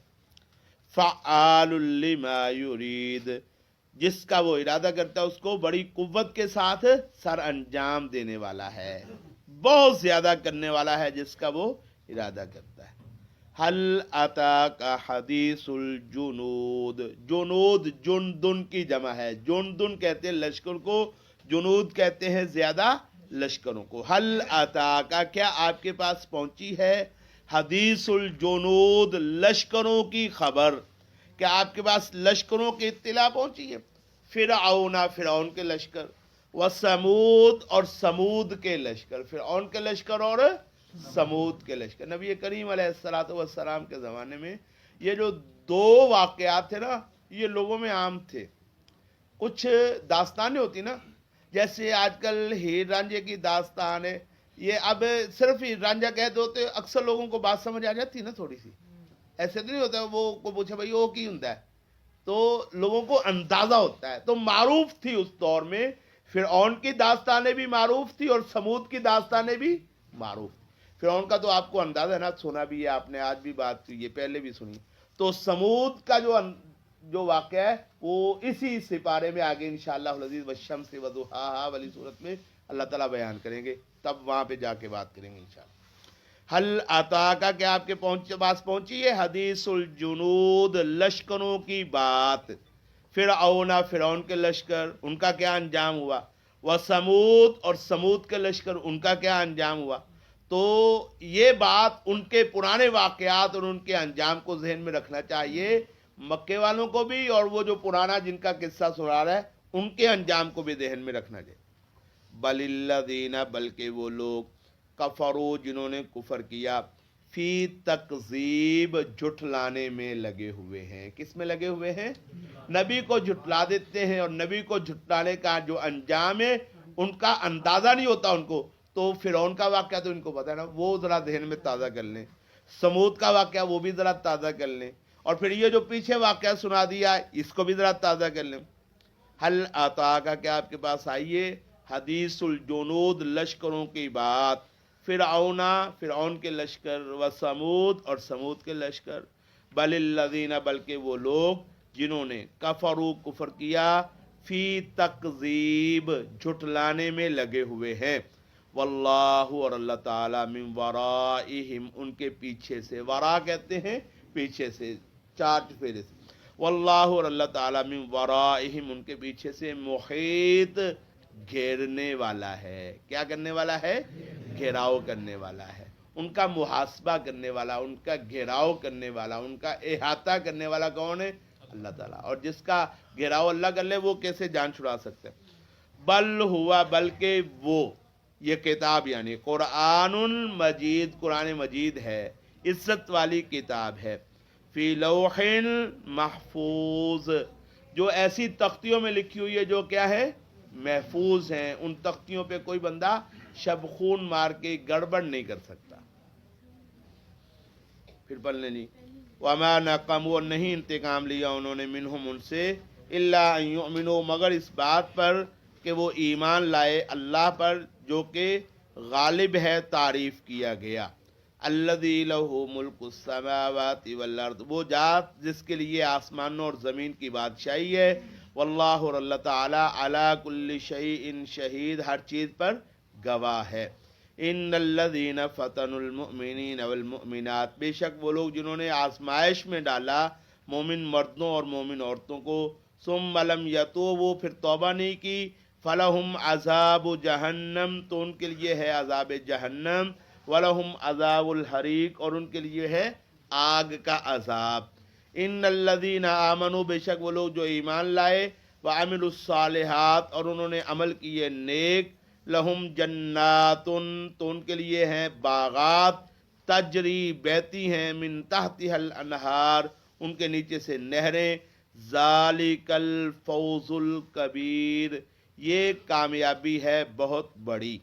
[SPEAKER 1] فعال لما یرید، جس کا وہ ارادہ کرتا ہے اس کو بڑی قوت کے ساتھ سر انجام دینے والا ہے، بہت زیادہ کرنے والا ہے جس کا وہ ارادہ کرتا ہے. حل اتاک حدیث الجنود، جنود جندن کی جمع ہے، جندن کہتے ہیں لشکر کو، جنود کہتے ہیں زیادہ لشکروں کو. حل اتاک، کیا آپ کے پاس پہنچی ہے، حدیث الجنود، لشکروں کی خبر، کیا آپ کے پاس لشکروں کی اطلاع پہنچی ہے. فرعون، فرعون کے لشکر، وثمود، اور سمود کے لشکر، فرعون کے لشکر اور سمود کے لشکر. نبی کریم علیہ الصلوۃ والسلام کے زمانے میں یہ جو دو واقعات تھے نا، یہ لوگوں میں عام تھے. کچھ داستانیں ہوتی نا، جیسے آج کل ہیر رانجھے کی داستان ہے، یہ اب صرف ہیر رانجھا کہہ دو تو اکثر لوگوں کو بات سمجھ آ جاتی نا تھوڑی سی. ایسے تو نہیں ہوتا وہ کو پوچھے بھائی وہ کی ہوں ہے، تو لوگوں کو اندازہ ہوتا ہے. تو معروف تھی اس دور میں، فرعون کی داستانیں بھی معروف تھی اور سمود کی داستانیں بھی معروف تھی. فرعون کا تو آپ کو اندازہ ہے نا، سنا بھی ہے آپ نے، آج بھی بات کی، یہ پہلے بھی سنی. تو سمود کا جو واقعہ ہے وہ اسی سپارے میں آگے انشاءاللہ العزیز والشمس وضحاہا والی صورت میں اللہ تعالیٰ بیان کریں گے، تب وہاں پہ جا کے بات کریں گے انشاءاللہ. حل اتاکا، کہ آپ کے پاس پہنچی ہے، حدیث الجنود، لشکروں کی بات. فرعون، فرعون کے لشکر، ان کا کیا انجام ہوا، وثمود، اور سمود کے لشکر، ان کا کیا انجام ہوا. تو یہ بات ان کے پرانے واقعات اور ان کے انجام کو ذہن میں رکھنا چاہیے مکے والوں کو بھی، اور وہ جو پرانا جن کا قصہ سنا رہا ہے ان کے انجام کو بھی ذہن میں رکھنا چاہیے. بل الذین، بلکہ وہ لوگ، کفروا، جنہوں نے کفر کیا، فی تکذیب، جھٹلانے میں لگے ہوئے ہیں. کس میں لگے ہوئے ہیں، نبی کو جھٹلا دیتے ہیں، اور نبی کو جھٹلانے کا جو انجام ہے ان کا اندازہ نہیں ہوتا ان کو. تو فرعون کا واقعہ تو ان کو پتا ہے نا، وہ ذرا ذہن میں تازہ کر لیں. سمود کا واقعہ وہ بھی ذرا تازہ کر لیں، اور پھر یہ جو پیچھے واقعہ سنا دیا اس کو بھی ذرا تازہ کر لیں. حل اتاکا، کیا آپ کے پاس آئیے، حدیث الجنود، لشکروں کی بات. فرعون، فرعون کے لشکر، و سمود، اور سمود کے لشکر. بل الذین، بلکہ وہ لوگ جنہوں نے کفروا، کفر کیا، فی تکذیب، جھٹلانے میں لگے ہوئے ہیں. واللہ، اور اللہ تعالیٰ، من ورائہم، ان کے پیچھے سے، ورا کہتے ہیں پیچھے سے، چار پھیرے سے. واللہ، اور اللہ تعالیٰ، من ورائہم، ان کے پیچھے سے، محیط، گھیرنے والا ہے. کیا کرنے والا ہے، گھیراؤ کرنے والا ہے. ان کا محاسبہ کرنے والا، ان کا گھیراؤ کرنے والا، ان کا احاطہ کرنے والا کون ہے، اللہ تعالیٰ. اور جس کا گھیراؤ اللہ کر لے وہ کیسے جان چھڑا سکتے. بل ہوا، بلکہ وہ، یہ کتاب یعنی قرآن مجید، قرآن مجید ہے، عزت والی کتاب ہے. فی لوح محفوظ، جو ایسی تختیوں میں لکھی ہوئی ہے جو کیا ہے، محفوظ ہیں. ان تختیوں پہ کوئی بندہ شب خون مار کے گڑبڑ نہیں کر سکتا. پھر پڑھنے نہیں، وما نقموا، نہیں انتقام لیا انہوں نے، منہم، ان سے، الا ان یؤمنوا، مگر اس بات پر کہ وہ ایمان لائے اللہ پر جو کہ غالب ہے، تعریف کیا گیا. الذی لہ ملک السماوات والارض، وہ ذات جس کے لیے آسمانوں اور زمین کی بادشاہی ہے. واللہ، اور اللہ تعالی، علی کل شیء شہید، ہر چیز پر گواہ ہے. ان الذین فتنوا المؤمنین والمؤمنات، بے شک وہ لوگ جنہوں نے آزمائش میں ڈالا مومن مردوں اور مومن عورتوں کو، ثم لم یتوبوا، پھر توبہ نہیں کی، فلہم عذاب جہنم، تو ان کے لیے ہے عذاب جہنم، ولہم عذاب الحریق، اور ان کے لیے ہے آگ کا عذاب. ان الذین آمنوا، بے شک وہ لوگ جو ایمان لائے، وعملوا الصالحات، اور انہوں نے عمل کیے نیک، لہم جنات، تو ان کے لیے ہیں باغات، تجری، بہتی ہیں، من تحتها الانہار، ان کے نیچے سے نہریں. ذالک الفوز الکبیر، یہ کامیابی ہے بہت بڑی.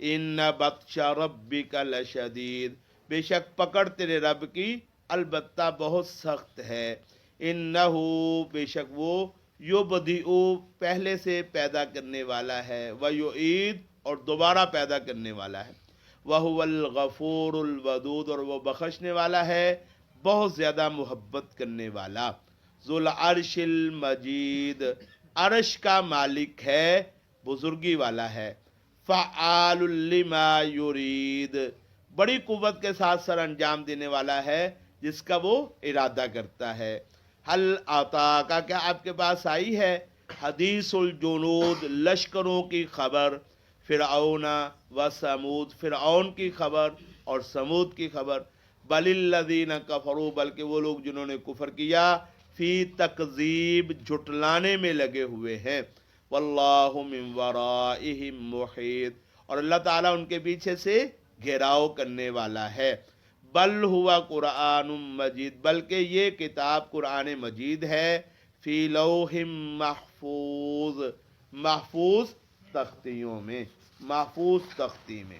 [SPEAKER 1] ان بطش ربک لشدید، بے شک پکڑ تیرے رب کی البتہ بہت سخت ہے. انہو، بے شک وہ، یبدئ، پہلے سے پیدا کرنے والا ہے، ویعید، اور دوبارہ پیدا کرنے والا ہے. وہو الغفور الودود، اور وہ بخشنے والا ہے، بہت زیادہ محبت کرنے والا. ذو العرش المجید، عرش کا مالک ہے، بزرگی والا ہے. فعال لما یرید، بڑی قوت کے ساتھ سر انجام دینے والا ہے جس کا وہ ارادہ کرتا ہے. حل آتا کا، کیا آپ کے پاس آئی ہے حدیث الجنود، لشکروں کی خبر، فرعون و سمود، فرعون کی خبر اور سمود کی خبر. بل الذین کفروا، بلکہ وہ لوگ جنہوں نے کفر کیا، فی تکذیب، جھٹلانے میں لگے ہوئے ہیں. واللہ من ورائہم محیط، اور اللہ تعالیٰ ان کے پیچھے سے گھیراؤ کرنے والا ہے. بل ہوا قرآن مجید، بلکہ یہ کتاب قرآن مجید ہے. فی لوح محفوظ، محفوظ تختیوں میں، محفوظ تختی میں.